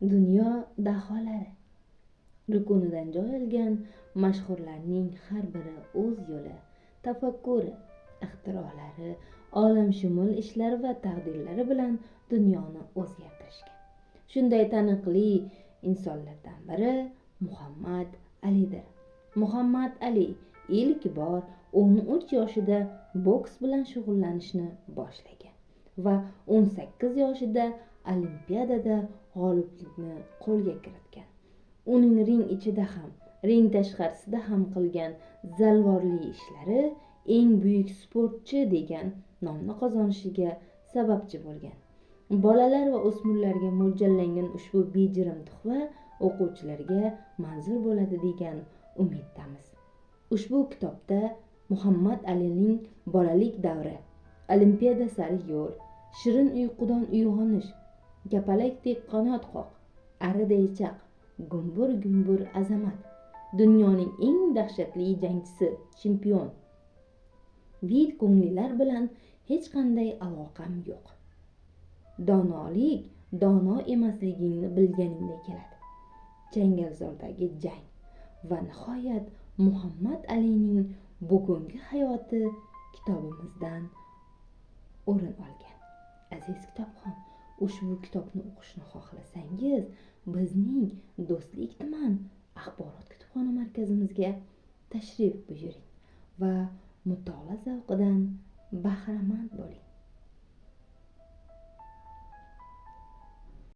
Dunyo daholari rukunidan joy olgan mashhurlarning har biri o'z yo'li, tafakkuri, ixtirolari, olamshumul ishlari va taqdirlari bilan dunyoni o'zgartirishgan. Shunday taniqli insonlardan biri Muhammad Alidir. Muhammad Ali ilk bor 13 yoshida boks bilan shug'ullanishni boshlagan va 18 yoshida Olimpiadada g'oliblikni qo'lga kiritgan. Uning ring ichida ham, ring tashqarisida ham qilgan zalvorli ishlari eng buyuk sportchi degan nomni qozonishiga sababchi bo'lgan. Bolalar va o'smirlarga mo'ljallangan ushbu bejirim tuhfa o'quvchilarga manzur bo'ladi degan umiddamiz. Ushbu kitobda Muhammad Alining bolalik davri, Olimpiada sari yo'l, shirin uyqudan uyg'onish, kapalakdek qanot qoq, ariday chaq, gumbur azamat, dunyoning eng dahshatli jangchisi, chempion, biyik ko'ngillar bilan hech qanday aloqam yo'q. Donolik dono emasligingni bilganingda keladi. Changalzordagi jang va nihoyat Muhammad Alining bugungi hayoti kitobimizdan o'rin olgan. Aziz kitobxon, ushbu kitobni o'qishni xohlasangiz, bizning Do'stlik tuman axborot kutubxona markazimizga tashrif buyuring va mutolaa zavqidan bahramand bo'ling.